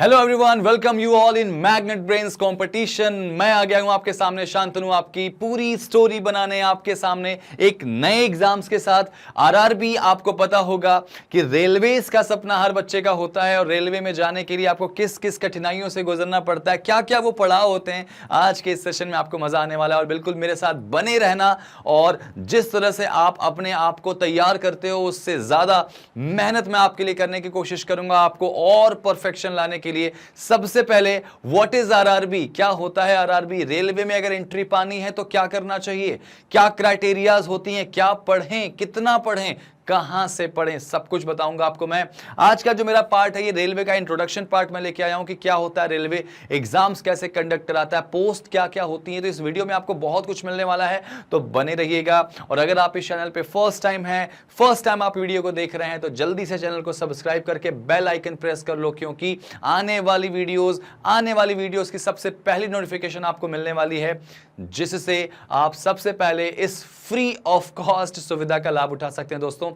Hello everyone, welcome you all in magnet brains competition. मैं आ गया हूं आपके सामने शांतनु, आपकी पूरी स्टोरी बनाने आपके सामने एक नए एग्जाम्स के साथ। आरआरबी, आपको पता होगा कि रेलवेज का सपना हर बच्चे का होता है और रेलवे में जाने के लिए आपको किस किस कठिनाइयों से गुजरना पड़ता है, क्या क्या वो पड़ाव होते हैं। आज के इस सेशन में आपको मजा आने वाला है और बिल्कुल मेरे साथ बने रहना। और जिस तरह से आप अपने आप को तैयार करते हो उससे ज्यादा मेहनत मैं आपके लिए करने की कोशिश करूंगा, आपको और परफेक्शन लाने के लिए। सबसे पहले, व्हाट इज आरआरबी, क्या होता है आरआरबी? रेलवे में अगर एंट्री पानी है तो क्या करना चाहिए, क्या क्राइटेरियाज होती हैं, क्या पढ़ें, कितना पढ़ें, कहां से पढ़ें, सब कुछ बताऊंगा आपको मैं। आज का जो मेरा पार्ट है ये रेलवे का इंट्रोडक्शन पार्ट मैं लेके आया हूं कि क्या होता है रेलवे, एग्जाम्स कैसे कंडक्ट कराता है, पोस्ट क्या क्या होती है। तो इस वीडियो में आपको बहुत कुछ मिलने वाला है, तो बने रहिएगा। और अगर आप इस चैनल पे फर्स्ट टाइम आप वीडियो को देख रहे हैं तो जल्दी से चैनल को सब्सक्राइब करके बेल आइकन प्रेस कर लो, क्योंकि आने वाली वीडियोस की सबसे पहली नोटिफिकेशन आपको मिलने वाली है, जिससे आप सबसे पहले इस फ्री ऑफ कॉस्ट सुविधा का लाभ उठा सकते हैं। दोस्तों,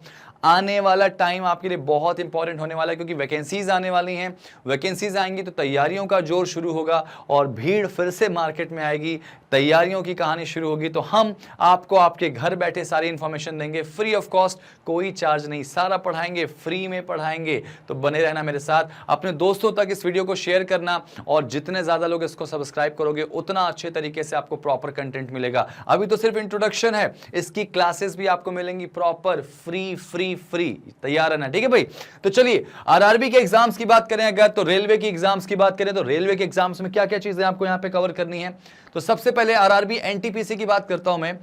आने वाला टाइम आपके लिए बहुत इंपॉर्टेंट होने वाला है, क्योंकि वैकेंसीज आने वाली हैं। वैकेंसीज आएंगी तो तैयारियों का जोर शुरू होगा और भीड़ फिर से मार्केट में आएगी, तैयारियों की कहानी शुरू होगी। तो हम आपको आपके घर बैठे सारी इंफॉर्मेशन देंगे फ्री ऑफ कॉस्ट, कोई चार्ज नहीं, सारा पढ़ाएंगे, फ्री में पढ़ाएंगे। तो बने रहना मेरे साथ, अपने दोस्तों तक इस वीडियो को शेयर करना, और जितने ज्यादा लोग इसको सब्सक्राइब करोगे उतना अच्छे तरीके से आपको प्रॉपर कंटेंट मिलेगा। अभी तो सिर्फ इंट्रोडक्शन है, इसकी क्लासेस भी आपको मिलेंगी प्रॉपर फ्री फ्री फ्री। तैयार है ना? ठीक है भाई। तो चलिए, आरआरबी के एग्जाम्स की बात करें अगर, तो रेलवे की एग्जाम्स की बात करें तो रेलवे के एग्जाम्स में क्या क्या चीजें आपको यहां पे कवर करनी है। तो सबसे पहले आरआरबी एनटीपीसी की बात करता हूं मैं।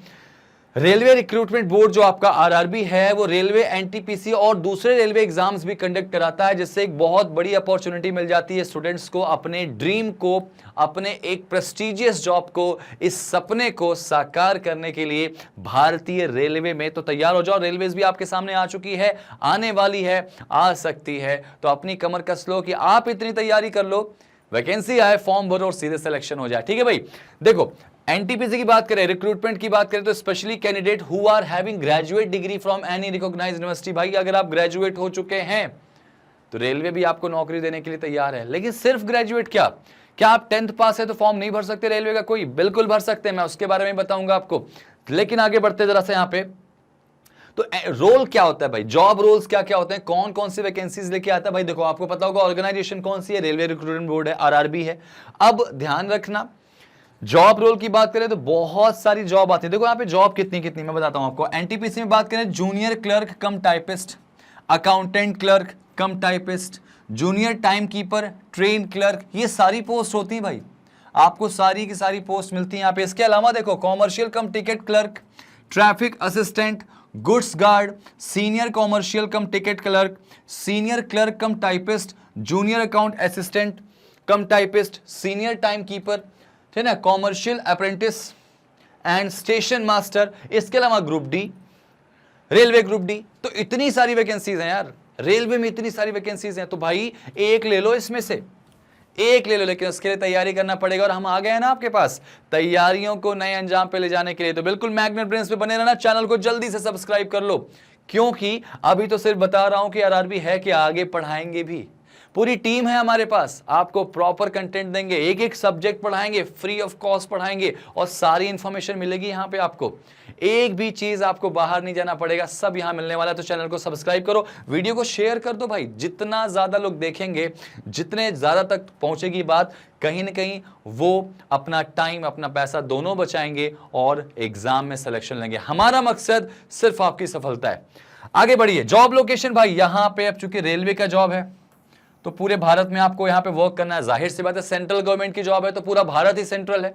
रेलवे रिक्रूटमेंट बोर्ड जो आपका आरआरबी है वो रेलवे एनटीपीसी और दूसरे रेलवे एग्जाम्स भी कंडक्ट कराता है, जिससे एक बहुत बड़ी अपॉर्चुनिटी मिल जाती है स्टूडेंट्स को अपने ड्रीम को, अपने एक प्रेस्टिजियस जॉब को, इस सपने को साकार करने के लिए भारतीय रेलवे में। तो तैयार हो जाओ, रेलवेज भी आपके सामने आ चुकी है, आने वाली है, आ सकती है। तो अपनी कमर कस लो कि आप इतनी तैयारी कर लो, वैकेंसी आए, फॉर्म भरो और सीधे सिलेक्शन हो जाए। ठीक है भाई। देखो, एनटीपीसी की बात करें, रिक्रूटमेंट की बात करें, तो specially candidate who are having graduate degree from any recognised university. भाई, अगर आप ग्रेजुएट हो चुके हैं तो रेलवे भी आपको नौकरी देने के लिए तैयार है। लेकिन सिर्फ ग्रेजुएट क्या आप 10th पास है तो फॉर्म नहीं भर सकते रेलवे का? कोई बिल्कुल भर सकते हैं, मैं उसके बारे में बताऊंगा आपको। लेकिन आगे बढ़ते जरा से यहां पे, तो रोल क्या होता है भाई, जॉब रोल्स क्या क्या होते हैं, कौन कौन सी वैकेंसीज लेके आता है। भाई देखो, आपको पता होगा ऑर्गेनाइजेशन कौन सी है, रेलवे रिक्रूटमेंट बोर्ड है, आरआरबी है। अब ध्यान रखना, जॉब रोल की बात करें तो बहुत सारी जॉब आती है। देखो यहाँ पे जॉब कितनी कितनी मैं बताता हूं आपको। एनटीपीसी में बात करें, जूनियर क्लर्क कम टाइपिस्ट, अकाउंटेंट क्लर्क कम typist, junior time keeper, train clerk, ये सारी पोस्ट होती है भाई, आपको सारी की सारी पोस्ट मिलती है यहाँ पे। इसके अलावा देखो, कॉमर्शियल कम ticket clerk, traffic assistant, goods guard, senior commercial कम टिकट क्लर्क, सीनियर क्लर्क कम टाइपिस्ट, जूनियर अकाउंट असिस्टेंट कम टाइपिस्ट, सीनियर टाइम कीपर, ठीक है ना, commercial apprentice and station master. इसके अलावा group D, railway group D. तो इतनी सारी vacancies हैं यार, रेलवे में इतनी सारी वैकेंसीज हैं। तो भाई एक ले लो, इसमें से एक ले लो, लेकिन उसके लिए तैयारी करना पड़ेगा। और हम आ गए हैं ना आपके पास तैयारियों को नए अंजाम पे ले जाने के लिए। तो बिल्कुल मैग्नेट ब्रेन्स पे बने रहना, चैनल को जल्दी से सब्सक्राइब कर लो, क्योंकि अभी तो सिर्फ बता रहा हूं कि आरआरबी है कि आगे पढ़ाएंगे भी। पूरी टीम है हमारे पास, आपको प्रॉपर कंटेंट देंगे, एक एक सब्जेक्ट पढ़ाएंगे, फ्री ऑफ कॉस्ट पढ़ाएंगे और सारी इंफॉर्मेशन मिलेगी यहां पे आपको। एक भी चीज आपको बाहर नहीं जाना पड़ेगा, सब यहां मिलने वाला है। तो चैनल को सब्सक्राइब करो, वीडियो को शेयर कर दो भाई, जितना ज्यादा लोग देखेंगे, जितने ज्यादा तक पहुंचेगी बात, कहीं ना कहीं वो अपना टाइम, अपना पैसा दोनों बचाएंगे और एग्जाम में सिलेक्शन लेंगे। हमारा मकसद सिर्फ आपकी सफलता है। आगे बढ़िए, जॉब लोकेशन भाई, यहां पे अब चूंकि रेलवे का जॉब है तो पूरे भारत में आपको यहां पे वर्क करना है। जाहिर सी बात है, सेंट्रल गवर्नमेंट की जॉब है तो पूरा भारत ही सेंट्रल है,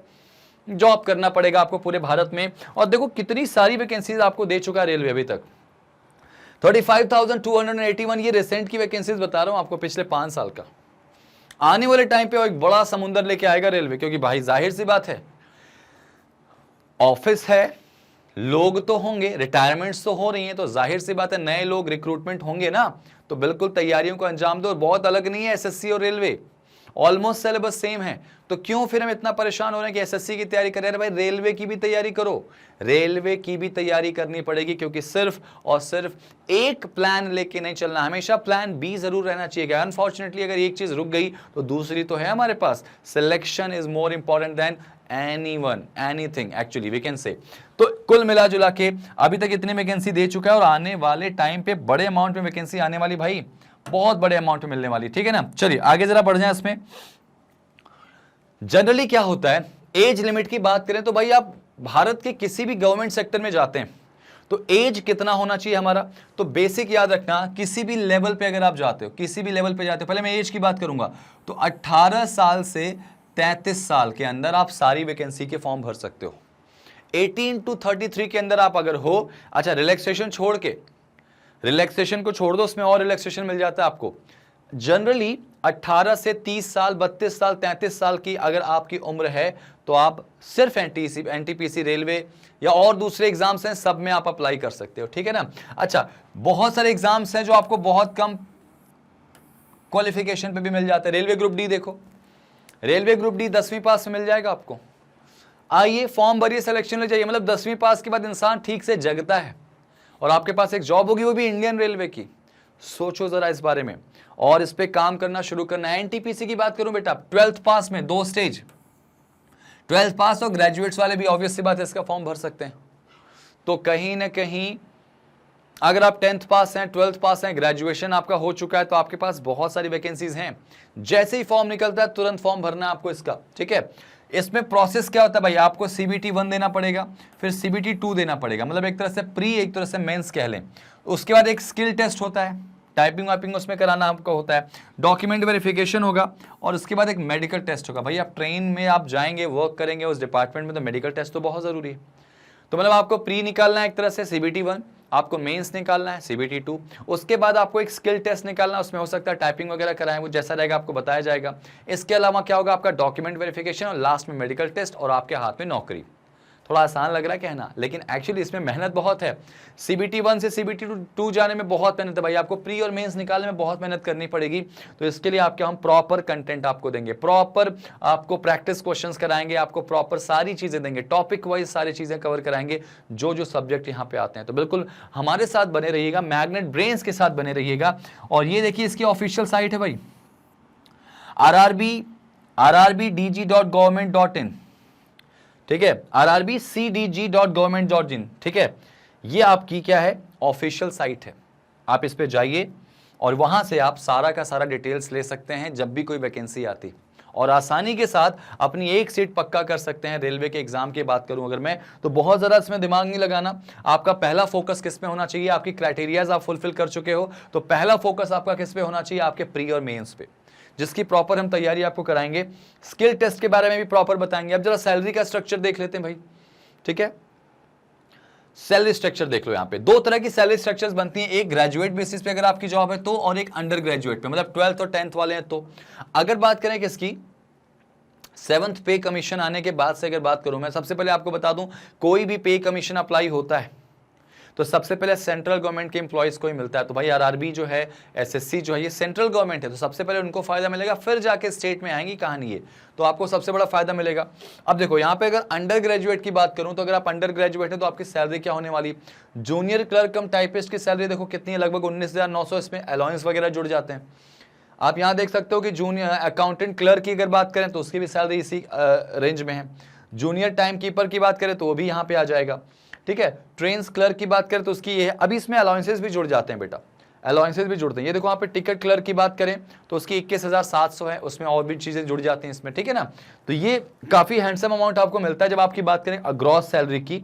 जॉब करना पड़ेगा आपको पूरे भारत में। और देखो कितनी सारी वैकेंसीज आपको दे चुका है रेलवे अभी तक, 35,281। ये रिसेंट की वैकेंसीज बता रहा हूं आपको, पिछले 5 साल का। आने वाले टाइम पे एक बड़ा समुंदर लेके आएगा रेलवे, क्योंकि भाई जाहिर सी बात है, ऑफिस है, लोग तो होंगे, रिटायरमेंट्स तो हो रही हैं, तो जाहिर सी बात है नए लोग रिक्रूटमेंट होंगे ना। तो बिल्कुल तैयारियों को अंजाम दो। बहुत अलग नहीं है एसएससी और रेलवे, ऑलमोस्ट सिलेबस सेम है, तो क्यों फिर हम इतना परेशान हो रहे हैं कि एसएससी की तैयारी कर रहे हैं? भाई रेलवे की भी तैयारी करो, रेलवे की भी तैयारी करनी पड़ेगी, क्योंकि सिर्फ और सिर्फ एक प्लान लेके नहीं चलना, हमेशा प्लान बी जरूर रहना चाहिए। अनफॉर्चुनेटली अगर एक चीज रुक गई तो दूसरी तो है हमारे पास। Selection is more important than anyone, anything actually we can say. तो कुल मिला जुला के अभी तक इतनी वैकेंसी दे चुका है और आने वाले टाइम पे बड़े अमाउंट में वैकेंसी आने वाली, भाई बहुत बड़े अमाउंट में मिलने वाली, ठीक है ना। चलिए आगे जरा बढ़ जाए इसमें। जनरली क्या होता है, एज लिमिट की बात करें तो भाई आप भारत के किसी भी गवर्नमेंट सेक्टर में जाते हैं तो एज कितना होना चाहिए हमारा, तो बेसिक याद रखना, किसी भी लेवल पे अगर आप जाते हो, किसी भी लेवल पे जाते हो, पहले मैं एज की बात करूंगा, तो 18 साल से 33 साल के अंदर आप सारी वैकेंसी के फॉर्म भर सकते हो। 18 to 33 के अंदर आप अगर हो, अच्छा रिलैक्सेशन छोड़ के, रिलैक्सेशन को छोड़ दो, उसमें और रिलैक्सेशन मिल जाता है आपको। जनरली 18 से 30 साल, 32 साल, 33 साल की अगर आपकी उम्र है तो आप सिर्फ एनटीपीसी, रेलवे या और दूसरे एग्जाम्स हैं, सब में आप अप्लाई कर सकते हो, ठीक है ना। अच्छा, बहुत सारे एग्जाम्स हैं जो आपको बहुत कम क्वालिफिकेशन पे भी मिल जाते हैं। रेलवे ग्रुप डी देखो, रेलवे ग्रुप डी 10वीं पास में मिल जाएगा आपको। आइए फॉर्म भरिए, सिलेक्शन ले जाइए, मतलब 10वीं पास के बाद इंसान ठीक से जगता है और आपके पास एक जॉब होगी, वो भी इंडियन रेलवे की। सोचो जरा इस बारे में और इस पे काम करना शुरू करना है। एनटीपीसी की बात करूं बेटा, 12th पास में 2 स्टेज, 12th पास और ग्रेजुएट्स वाले भी ऑब्वियस सी बात है इसका फॉर्म भर सकते हैं। तो कहीं ना कहीं अगर आप 10th पास हैं, 12th पास हैं, ग्रेजुएशन आपका हो चुका है, तो आपके पास बहुत सारी वैकेंसीज हैं। जैसे ही फॉर्म निकलता है तुरंत फॉर्म भरना है आपको इसका, ठीक है। इसमें प्रोसेस क्या होता है भाई, आपको CBT 1 देना पड़ेगा, फिर CBT 2 देना पड़ेगा, मतलब एक तरह से प्री, एक तरह से मेंस कह लें। उसके बाद एक स्किल टेस्ट होता है, टाइपिंग वाइपिंग उसमें कराना आपका होता है, डॉक्यूमेंट वेरिफिकेशन होगा और उसके बाद एक मेडिकल टेस्ट होगा। भाई आप ट्रेन में आप जाएंगे, वर्क करेंगे उस डिपार्टमेंट में, तो मेडिकल टेस्ट तो बहुत जरूरी है। तो मतलब आपको प्री निकालना है एक तरह से CBT 1, आपको मेंस निकालना है CBT 2, उसके बाद आपको एक स्किल टेस्ट निकालना है, उसमें हो सकता है टाइपिंग वगैरह कराएं, वो जैसा रहेगा आपको बताया जाएगा। इसके अलावा क्या होगा, आपका डॉक्यूमेंट वेरिफिकेशन और लास्ट में मेडिकल टेस्ट और आपके हाथ में नौकरी। थोड़ा आसान लग रहा है कहना, लेकिन एक्चुअली इसमें मेहनत बहुत है। CBT 1 से CBT 2 जाने में बहुत मेहनत है भाई, आपको प्री और मेंस निकालने में बहुत मेहनत करनी पड़ेगी। तो इसके लिए आपके हम प्रॉपर कंटेंट आपको देंगे, प्रॉपर आपको प्रैक्टिस क्वेश्चंस कराएंगे, आपको प्रॉपर सारी चीजें देंगे, टॉपिक वाइज सारी चीजें कवर कराएंगे, जो जो सब्जेक्ट यहाँ पे आते हैं। तो बिल्कुल हमारे साथ बने रहिएगा, मैग्नेट ब्रेन्स के साथ बने रहिएगा। और ये देखिए इसकी ऑफिशियल साइट है भाई, rrbdg.government.in, ठीक है, rrbcdg.government.in, ठीक है। ये आपकी क्या है, ऑफिशियल साइट है। आप इस पे जाइए और वहां से आप सारा का सारा डिटेल्स ले सकते हैं जब भी कोई वैकेंसी आती, और आसानी के साथ अपनी एक सीट पक्का कर सकते हैं। रेलवे के एग्जाम की बात करूं अगर मैं, तो बहुत ज़्यादा इसमें दिमाग नहीं लगाना। आपका पहला फोकस किस पे होना चाहिए, आपकी क्राइटेरियाज आप फुलफिल कर चुके हो तो पहला फोकस आपका किस पे होना चाहिए, आपके प्री और मेंस पे, जिसकी प्रॉपर हम तैयारी आपको कराएंगे। स्किल टेस्ट के बारे में भी प्रॉपर बताएंगे। अब जरा सैलरी का स्ट्रक्चर देख लेते हैं भाई, ठीक है। सैलरी स्ट्रक्चर देख लो, यहाँ पे 2 तरह की सैलरी स्ट्रक्चर्स बनती हैं, एक ग्रेजुएट बेसिस पे अगर आपकी जॉब है तो, और एक अंडर ग्रेजुएट पे, मतलब 12th और 10th वाले हैं तो। अगर बात करें किसकी, 7th पे कमीशन आने के बाद से अगर बात करूं मैं, सबसे पहले आपको बता दूं, कोई भी पे कमीशन अप्लाई होता है तो सबसे पहले सेंट्रल गवर्नमेंट के एम्प्लॉयज को ही मिलता है। तो भाई आरआरबी जो है, एसएससी जो है, ये सेंट्रल गवर्नमेंट है, तो सबसे पहले उनको फायदा मिलेगा, फिर जाके स्टेट में आएंगी कहानी ये, तो आपको सबसे बड़ा फायदा मिलेगा। अब देखो यहाँ पे अगर अंडर ग्रेजुएट की बात करूं तो अगर आप अंडर ग्रेजुएट है तो आपकी सैलरी क्या होने वाली, जूनियर क्लर्क कम टाइपिस्ट की सैलरी देखो कितनी है, लगभग 19,900। इसमें अलाउंस वगैरह जुड़ जाते हैं। आप यहाँ देख सकते हो कि जूनियर अकाउंटेंट क्लर्क की अगर बात करें तो उसकी भी सैलरी इसी रेंज में है। जूनियर टाइम कीपर की बात करें तो वो भी यहाँ पे आ जाएगा, ठीक है। ट्रेन्स क्लर्क की बात करें तो उसकी ये है। अभी इसमें अलाउंसेस भी जुड़ जाते हैं बेटा, अलाउंसेस भी जुड़ते हैं। ये देखो यहाँ पे टिकट क्लर्क की बात करें तो उसकी 21,700 है, उसमें और भी चीजें जुड़ जाती हैं इसमें, ठीक है ना। तो ये काफी हैंडसम अमाउंट आपको मिलता है। जब आपकी बात करें ग्रॉस सैलरी की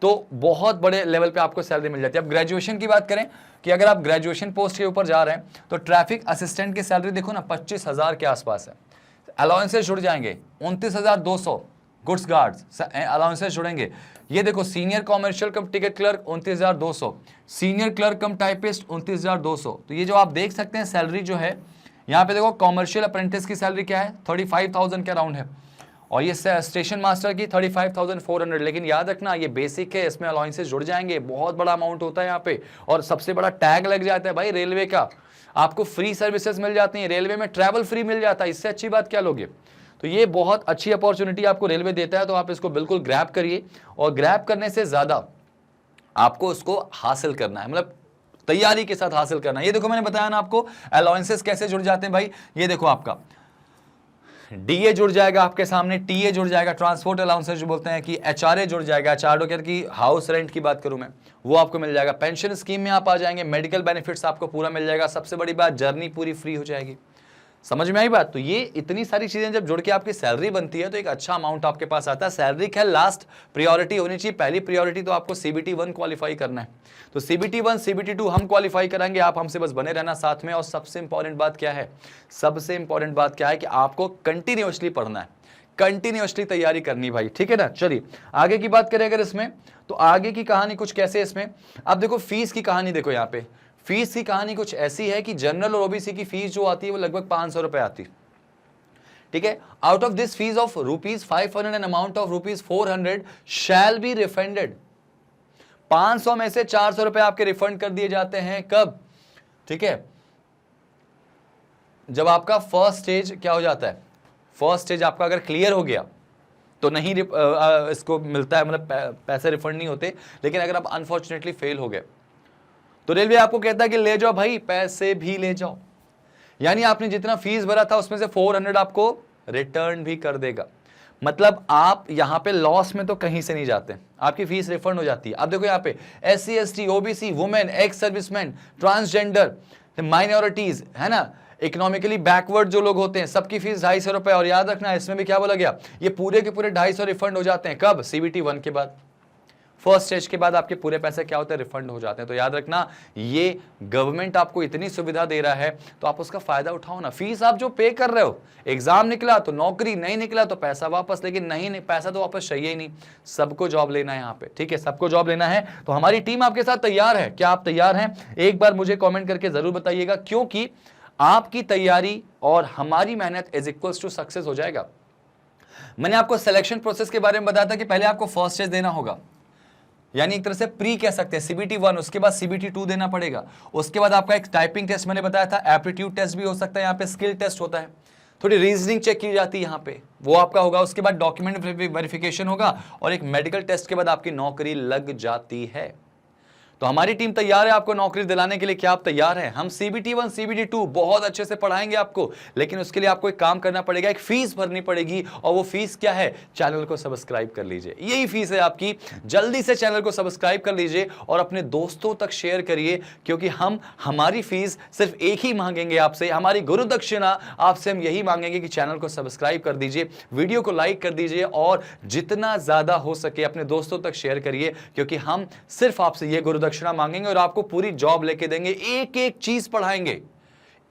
तो बहुत बड़े लेवल पे आपको सैलरी मिल जाती है। अब ग्रेजुएशन की बात करें कि अगर आप ग्रेजुएशन पोस्ट के ऊपर जा रहे हैं तो ट्रैफिक असिस्टेंट की सैलरी देखो ना 25,000 के आसपास है। अलाउंसेस जुड़ जाएंगे 29,200, गुड्स गार्ड्स अलाउंसेस जुड़ेंगे। ये देखो सीनियर कॉमर्शियल कम टिकट क्लर्क 29,200, सीनियर क्लर्क कम टाइपिस्ट 29,200। तो ये जो आप देख सकते हैं सैलरी जो है यहाँ पे देखो, कॉमर्शियल अप्रेंटिस की सैलरी क्या है 35,000 के अराउंड है, और ये स्टेशन मास्टर की 35,400। लेकिन याद रखना ये बेसिक है, इसमें अलाउंसेस जुड़ जाएंगे, बहुत बड़ा अमाउंट होता है यहाँ पे, और सबसे बड़ा टैग लग जाता है भाई रेलवे का। आपको फ्री सर्विसेज मिल जाती हैं, रेलवे में ट्रैवल फ्री मिल जाता है, इससे अच्छी बात क्या लोगे। तो ये बहुत अच्छी अपॉर्चुनिटी आपको रेलवे देता है, तो आप इसको बिल्कुल ग्रैब करिए। और ग्रैब करने से ज्यादा आपको उसको हासिल करना है, मतलब तैयारी के साथ हासिल करना है। ये देखो मैंने बताया ना आपको अलाउंसेस कैसे जुड़ जाते हैं भाई। ये देखो आपका डीए जुड़ जाएगा आपके सामने, टीए जुड़ जाएगा, ट्रांसपोर्ट अलाउंसेस जो बोलते हैं कि एचआरए जुड़ जाएगा, एचआरओ कहते कि हाउस रेंट की बात करूं मैं, वो आपको मिल जाएगा। पेंशन स्कीम में आप आ जाएंगे, मेडिकल बेनिफिट्स आपको पूरा मिल जाएगा। सबसे बड़ी बात, जर्नी पूरी फ्री हो जाएगी। समझ में आई बात। तो ये इतनी सारी चीजें जब जुड़ के आपकी सैलरी बनती है तो एक अच्छा अमाउंट आपके पास आता है। सैलरी क्या लास्ट प्रायोरिटी होनी चाहिए, पहली प्रायोरिटी तो आपको सीबीटी 1 क्वालिफाई करना है। तो सीबीटी 1 सीबीटी 2 हम क्वालिफाई कराएंगे, आप हमसे बस बने रहना साथ में। और सबसे इंपॉर्टेंट बात क्या है, सबसे इंपॉर्टेंट बात क्या है कि आपको कंटिन्यूअसली पढ़ना है, कंटिन्यूअसली तैयारी करनी भाई, ठीक है ना। चलिए आगे की बात करें अगर इसमें, तो आगे की कहानी कुछ कैसे इसमें, अब देखो फीस की कहानी देखो। यहाँ पे फीस की कहानी कुछ ऐसी है कि जनरल और ओबीसी की फीस जो आती है वो लगभग 500 रुपए आती है, ठीक है। Out of this fees of ₹500 and amount of ₹400 shall be refunded. 500 में से 400 रुपए आपके रिफंड कर दिए जाते हैं, कब, ठीक है, जब आपका फर्स्ट स्टेज क्या हो जाता है, फर्स्ट स्टेज आपका अगर क्लियर हो गया तो नहीं इसको मिलता है, मतलब पैसे रिफंड नहीं होते। लेकिन अगर आप अनफॉर्चुनेटली फेल हो गए तो रेलवे आपको कहता है कि ले जाओ भाई, पैसे भी ले जाओ। यानी आपने जितना फीस भरा था उसमें से 400 आपको रिटर्न भी कर देगा। मतलब आप यहां पे लॉस में तो कहीं से नहीं जाते, आपकी फीस रिफंड हो जाती है। अब देखो यहाँ पे SC ST OBC women, ex serviceman, transgender, minorities, है ना, इकोनॉमिकली बैकवर्ड जो लोग होते हैं, सबकी फीस 250 रुपए। और याद रखना इसमें भी क्या बोला गया, ये पूरे के पूरे 250 रिफंड हो जाते हैं, कब, CBT 1 के बाद। फर्स्ट स्टेज के बाद आपके पूरे पैसे क्या होते हैं, रिफंड हो जाते हैं। तो याद रखना, ये गवर्नमेंट आपको इतनी सुविधा दे रहा है तो आप उसका फायदा उठाओ ना। फीस आप जो पे कर रहे हो, एग्जाम निकला तो नौकरी, नहीं निकला तो पैसा वापस, लेकिन नहीं पैसा तो वापस चाहिए ही नहीं। सबको जॉब लेना है यहाँ पे, ठीक है, सबको जॉब लेना है। तो हमारी टीम आपके साथ तैयार है, क्या आप तैयार हैं? एक बार मुझे कॉमेंट करके जरूर बताइएगा, क्योंकि आपकी तैयारी और हमारी मेहनत इज इक्वल्स टू सक्सेस हो जाएगा। मैंने आपको सिलेक्शन प्रोसेस के बारे में बताया था कि पहले आपको फर्स्ट स्टेज देना होगा, यानी एक तरह से प्री कह सकते हैं, CBT 1, उसके बाद CBT 2 देना पड़ेगा। उसके बाद आपका एक टाइपिंग टेस्ट मैंने बताया था, एप्टीट्यूड टेस्ट भी हो सकता है, यहाँ पे स्किल टेस्ट होता है, थोड़ी रीजनिंग चेक की जाती है यहाँ पे, वो आपका होगा। उसके बाद डॉक्यूमेंट वेरिफिकेशन होगा और एक मेडिकल टेस्ट के बाद आपकी नौकरी लग जाती है। तो हमारी टीम तैयार है आपको नौकरी दिलाने के लिए। क्या आप तैयार हैं? हम CBT 1 CBT 2 बहुत अच्छे से पढ़ाएंगे आपको, लेकिन उसके लिए आपको एक काम करना पड़ेगा, एक फीस भरनी पड़ेगी। और वो फीस क्या है? चैनल को सब्सक्राइब कर लीजिए, यही फीस है आपकी। जल्दी से चैनल को सब्सक्राइब कर लीजिए और अपने दोस्तों तक शेयर करिए, क्योंकि हम हमारी फीस सिर्फ एक ही मांगेंगे आपसे, हमारी गुरु दक्षिणा आपसे हम यही मांगेंगे कि चैनल को सब्सक्राइब कर दीजिए, वीडियो को लाइक कर दीजिए और जितना ज्यादा हो सके अपने दोस्तों तक शेयर करिए, क्योंकि हम सिर्फ आपसे ये गुरु दक्षिणा मांगेंगे और आपको पूरी जॉब लेके देंगे। एक एक चीज पढ़ाएंगे,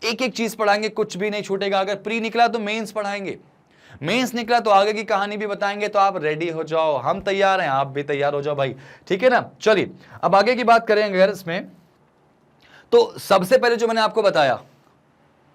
एक एक चीज पढ़ाएंगे, कुछ भी नहीं छूटेगा। अगर प्री निकला तो मेंस पढ़ाएंगे, मेंस निकला तो आगे की कहानी भी बताएंगे। तो आप रेडी हो जाओ, हम तैयार हैं, आप भी तैयार हो जाओ भाई, ठीक है ना। चलिए अब आगे की बात करेंगे अगर इसमें, तो सबसे पहले जो मैंने आपको बताया,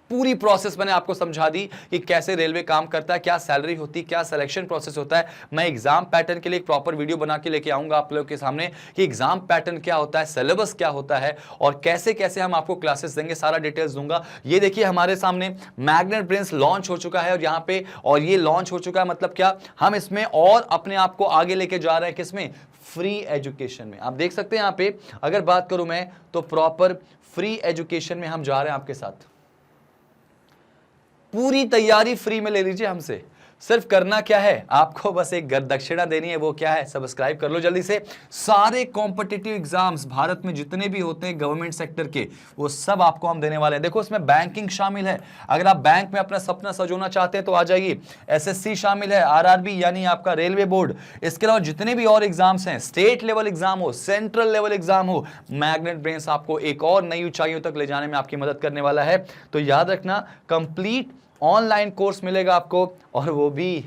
पूरी प्रोसेस मैंने आपको समझा दी कि कैसे रेलवे काम करता है, क्या सैलरी होती है, क्या सिलेक्शन प्रोसेस होता है। मैं एग्जाम पैटर्न के लिए एक प्रॉपर वीडियो बना के लेके आऊंगा आप लोगों के सामने कि एग्जाम पैटर्न क्या होता है, सिलेबस क्या होता है और कैसे कैसे हम आपको क्लासेस देंगे, सारा डिटेल्स दूंगा। ये देखिए हमारे सामने मैग्नेट ब्रेन्स लॉन्च हो चुका है और यहाँ पे, और ये लॉन्च हो चुका है मतलब क्या, हम इसमें और अपने आप को आगे लेके जा रहे हैं, किसमें? फ्री एजुकेशन में। आप देख सकते हैं यहाँ पे अगर बात करूं मैं तो प्रॉपर फ्री एजुकेशन में हम जा रहे हैं आपके साथ। पूरी तैयारी फ्री में ले लीजिए हमसे। सिर्फ करना क्या है, आपको बस एक दक्षिणा देनी है, वो क्या है? सब्सक्राइब कर लो जल्दी से। सारे कॉम्पिटिटिव एग्जाम्स भारत में जितने भी होते हैं गवर्नमेंट सेक्टर के, वो सब आपको हम देने वाले हैं। देखो इसमें बैंकिंग शामिल है, अगर आप बैंक में अपना सपना सजोना चाहते हैं तो आ जाइए। SSC शामिल है, RRB यानी आपका रेलवे बोर्ड, इसके अलावा जितने भी और एग्जाम्स हैं, स्टेट लेवल एग्जाम हो, सेंट्रल लेवल एग्जाम हो, मैग्नेट ब्रेन्स आपको एक और नई ऊंचाइयों तक ले जाने में आपकी मदद करने वाला है। तो याद रखना, कंप्लीट ऑनलाइन कोर्स मिलेगा आपको, और वो भी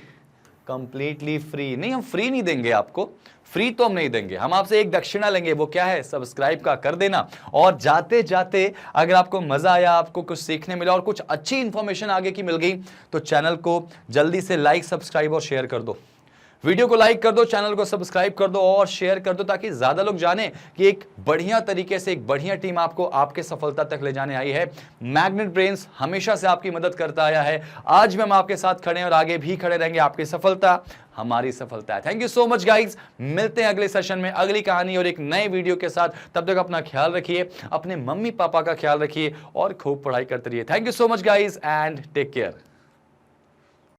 कंप्लीटली फ्री। नहीं, हम फ्री नहीं देंगे आपको, फ्री तो हम नहीं देंगे, हम आपसे एक दक्षिणा लेंगे, वो क्या है? सब्सक्राइब का कर देना। और जाते जाते अगर आपको मजा आया, आपको कुछ सीखने मिला और कुछ अच्छी इंफॉर्मेशन आगे की मिल गई, तो चैनल को जल्दी से लाइक, सब्सक्राइब और शेयर कर दो। वीडियो को लाइक कर दो, चैनल को सब्सक्राइब कर दो और शेयर कर दो ताकि ज्यादा लोग जाने कि एक बढ़िया तरीके से एक बढ़िया टीम आपको आपके सफलता तक ले जाने आई है। मैग्नेट ब्रेन्स हमेशा से आपकी मदद करता आया है, आज भी हम आपके साथ खड़े हैं और आगे भी खड़े रहेंगे। आपकी सफलता हमारी सफलता है। Thank you so much guys, मिलते हैं अगले सेशन में अगली कहानी और एक नए वीडियो के साथ। तब तक अपना ख्याल रखिए, अपने मम्मी पापा का ख्याल रखिए और खूब पढ़ाई करते रहिए। Thank you so much guys and take care.